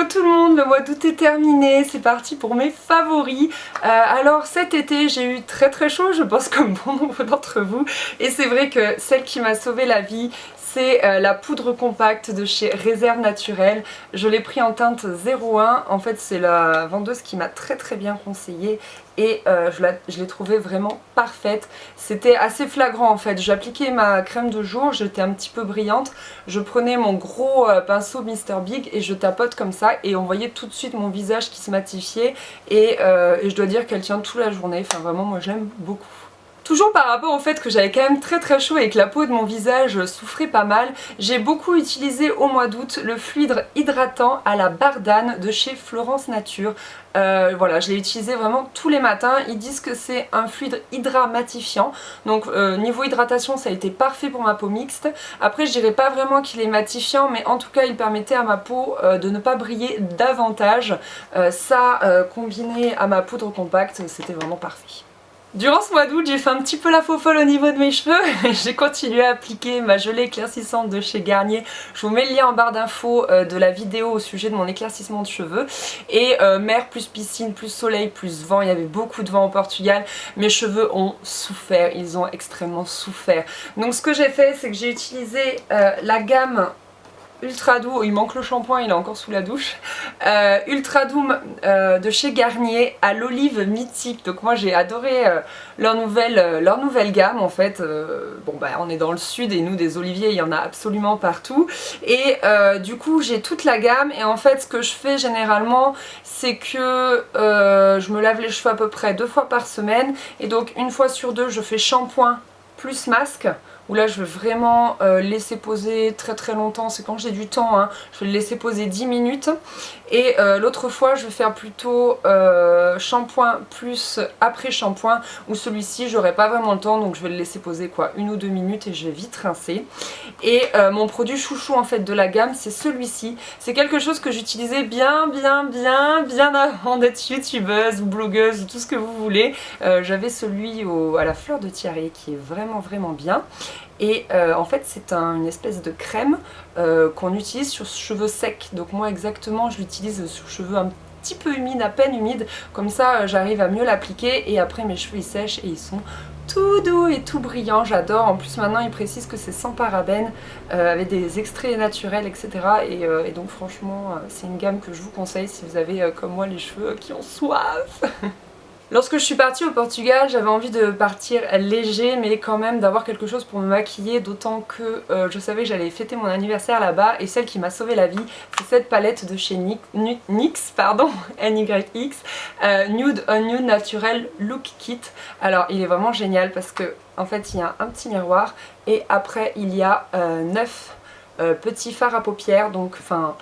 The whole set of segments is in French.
Hello tout le monde, le mois d'août est terminé, c'est parti pour mes favoris. Alors cet été j'ai eu très chaud, je pense comme bon nombre d'entre vous, et c'est vrai que celle qui m'a sauvé la vie, c'est la poudre compacte de chez Réserve Naturelle. Je l'ai pris en teinte 01, en fait c'est la vendeuse qui m'a très bien conseillé et je l'ai trouvée vraiment parfaite. C'était assez flagrant en fait, j'appliquais ma crème de jour, j'étais un petit peu brillante, je prenais mon gros pinceau Mr Big et je tapote comme ça et on voyait tout de suite mon visage qui se matifiait et je dois dire qu'elle tient toute la journée, enfin vraiment moi j'aime beaucoup. Toujours par rapport au fait que j'avais quand même très chaud et que la peau de mon visage souffrait pas mal, j'ai beaucoup utilisé au mois d'août le fluide hydratant à la Bardane de chez Florence Nature. Voilà, je l'ai utilisé vraiment tous les matins. Ils disent que c'est un fluide hydramatifiant, donc niveau hydratation ça a été parfait pour ma peau mixte. Après je dirais pas vraiment qu'il est matifiant, mais en tout cas il permettait à ma peau de ne pas briller davantage. Combiné à ma poudre compacte, c'était vraiment parfait. Durant ce mois d'août, j'ai fait un petit peu la faux folle au niveau de mes cheveux. J'ai continué à appliquer ma gelée éclaircissante de chez Garnier. Je vous mets le lien en barre d'infos de la vidéo au sujet de mon éclaircissement de cheveux. Et mer plus piscine, plus soleil, plus vent. Il y avait beaucoup de vent au Portugal. Mes cheveux ont souffert, ils ont extrêmement souffert. Donc ce que j'ai fait, c'est que j'ai utilisé la gamme Ultra Doux, il manque le shampoing, il est encore sous la douche. Ultra Doux de chez Garnier à l'olive mythique. Donc moi j'ai adoré leur nouvelle gamme en fait. Bon bah on est dans le sud et nous des oliviers il y en a absolument partout. Et du coup j'ai toute la gamme et en fait ce que je fais généralement c'est que je me lave les cheveux à peu près 2 fois par semaine. Et donc une fois sur 2 je fais shampoing plus masque. Où là je vais vraiment laisser poser très longtemps, c'est quand j'ai du temps, hein. Je vais le laisser poser 10 minutes et l'autre fois je vais faire plutôt shampoing plus après shampoing, où celui-ci j'aurai pas vraiment le temps donc je vais le laisser poser quoi 1 ou 2 minutes et je vais vite rincer. Et mon produit chouchou en fait de la gamme c'est celui-ci, c'est quelque chose que j'utilisais bien avant d'être youtubeuse ou blogueuse ou tout ce que vous voulez. J'avais celui à la fleur de tiare qui est vraiment bien. Et en fait c'est une espèce de crème qu'on utilise sur cheveux secs. Donc moi exactement je l'utilise sur cheveux un petit peu humides, à peine humides. Comme ça j'arrive à mieux l'appliquer et après mes cheveux ils sèchent et ils sont tout doux et tout brillants. J'adore. En plus maintenant ils précisent que c'est sans parabènes, avec des extraits naturels etc. Et donc franchement c'est une gamme que je vous conseille si vous avez comme moi les cheveux qui ont soif. Lorsque je suis partie au Portugal, j'avais envie de partir léger mais quand même d'avoir quelque chose pour me maquiller, d'autant que je savais que j'allais fêter mon anniversaire là-bas et celle qui m'a sauvé la vie, c'est cette palette de chez NYX, NYX, Nude on Nude Natural Look Kit. Alors il est vraiment génial parce que en fait il y a un petit miroir et après il y a 9 petits fards à paupières, donc enfin...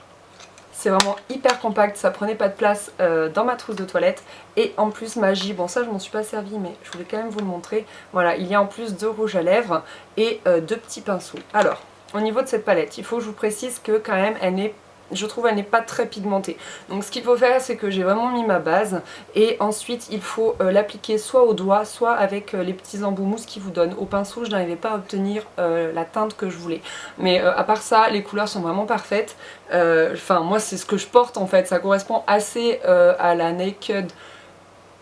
C'est vraiment hyper compact, ça prenait pas de place dans ma trousse de toilette. Et en plus magie, bon ça je m'en suis pas servi mais je voulais quand même vous le montrer. Voilà, il y a en plus 2 rouges à lèvres et 2 petits pinceaux. Alors, au niveau de cette palette, il faut que je vous précise que quand même je trouve elle n'est pas très pigmentée. Donc ce qu'il faut faire c'est que j'ai vraiment mis ma base et ensuite il faut l'appliquer soit au doigt soit avec les petits embouts mousse qui vous donnent. Au pinceau je n'arrivais pas à obtenir la teinte que je voulais. Mais à part ça les couleurs sont vraiment parfaites. Enfin moi c'est ce que je porte en fait, ça correspond assez à la Naked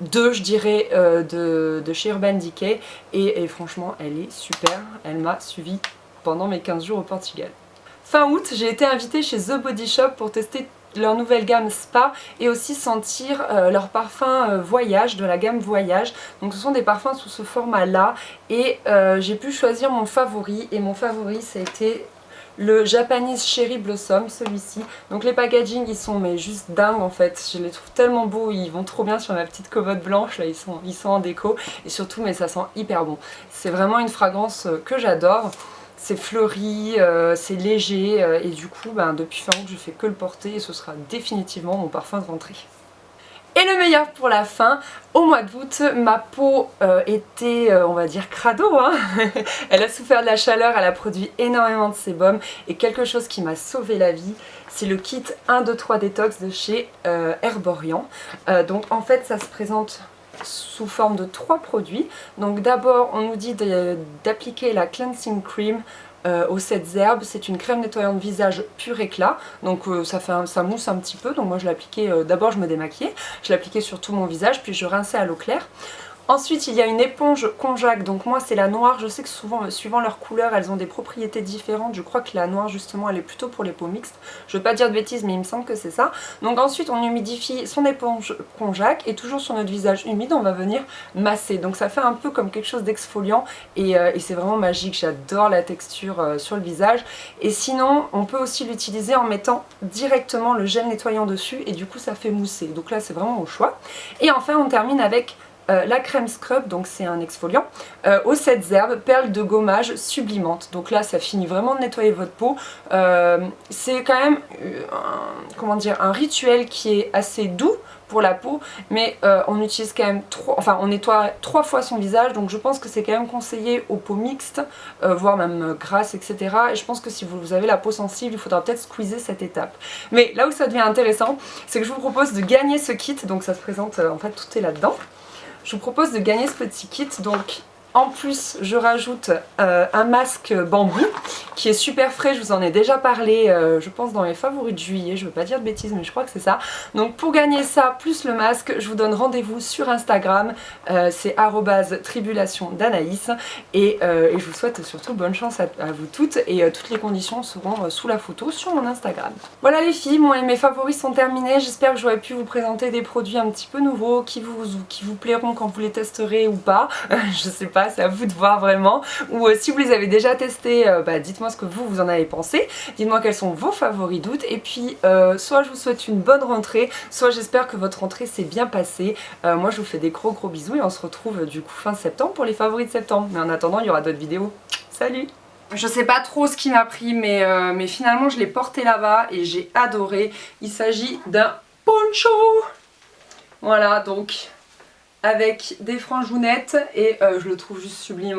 2 je dirais de chez Urban Decay et franchement elle est super, elle m'a suivi pendant mes 15 jours au Portugal. Fin août, j'ai été invitée chez The Body Shop pour tester leur nouvelle gamme Spa et aussi sentir leur parfum Voyage de la gamme Voyage. Donc ce sont des parfums sous ce format là et j'ai pu choisir mon favori et mon favori ça a été le Japanese Cherry Blossom, celui-ci. Donc les packaging ils sont mais juste dingues en fait, je les trouve tellement beaux, ils vont trop bien sur ma petite commode blanche là, ils sont en déco et surtout mais ça sent hyper bon. C'est vraiment une fragrance que j'adore. C'est fleuri, c'est léger et du coup depuis fin août je fais que le porter et ce sera définitivement mon parfum de rentrée. Et le meilleur pour la fin, au mois d'août, ma peau était, on va dire, crado, hein. Elle a souffert de la chaleur, elle a produit énormément de sébum et quelque chose qui m'a sauvé la vie, c'est le kit 1, 2, 3 détox de chez Herborian. Donc en fait ça se présente sous forme de 3 produits. Donc d'abord on nous dit d'appliquer la cleansing cream aux 7 herbes. C'est une crème nettoyante visage pur éclat, donc ça mousse un petit peu, donc moi je l'appliquais, d'abord je me démaquillais, je l'appliquais sur tout mon visage, puis je rinçais à l'eau claire. Ensuite il y a une éponge konjac, donc moi c'est la noire, je sais que souvent suivant leur couleur elles ont des propriétés différentes, je crois que la noire justement elle est plutôt pour les peaux mixtes, je veux pas dire de bêtises mais il me semble que c'est ça. Donc ensuite on humidifie son éponge konjac et toujours sur notre visage humide on va venir masser, donc ça fait un peu comme quelque chose d'exfoliant et c'est vraiment magique, j'adore la texture sur le visage. Et sinon on peut aussi l'utiliser en mettant directement le gel nettoyant dessus et du coup ça fait mousser, donc là c'est vraiment au choix. Et enfin on termine avec la crème scrub, donc c'est un exfoliant, aux 7 herbes, perles de gommage sublimante. Donc là ça finit vraiment de nettoyer votre peau. C'est quand même comment dire, un rituel qui est assez doux pour la peau, mais on utilise quand même on nettoie 3 fois son visage, donc je pense que c'est quand même conseillé aux peaux mixtes, voire même grasses, etc. Et je pense que si vous avez la peau sensible, il faudra peut-être squeezer cette étape. Mais là où ça devient intéressant, c'est que je vous propose de gagner ce kit, donc ça se présente, en fait tout est là-dedans. Je vous propose de gagner ce petit kit, donc en plus je rajoute un masque bambou qui est super frais, je vous en ai déjà parlé je pense dans les favoris de juillet, je veux pas dire de bêtises mais je crois que c'est ça. Donc pour gagner ça plus le masque, je vous donne rendez-vous sur Instagram, c'est @tribulationdanaïs et je vous souhaite surtout bonne chance à vous toutes et toutes les conditions seront sous la photo sur mon Instagram. Voilà les filles, mes favoris sont terminés, j'espère que j'aurais pu vous présenter des produits un petit peu nouveaux qui vous plairont quand vous les testerez ou pas, je sais pas, c'est à vous de voir vraiment. Ou si vous les avez déjà testés, dites-moi ce que vous en avez pensé. Dites-moi quels sont vos favoris d'août. Et puis soit je vous souhaite une bonne rentrée, soit j'espère que votre rentrée s'est bien passée. Moi je vous fais des gros bisous et on se retrouve du coup fin septembre pour les favoris de septembre. Mais en attendant il y aura d'autres vidéos. Salut! Je sais pas trop ce qui m'a pris mais finalement je l'ai porté là-bas et j'ai adoré. Il s'agit d'un poncho. Voilà, donc avec des franjounettes et je le trouve juste sublime.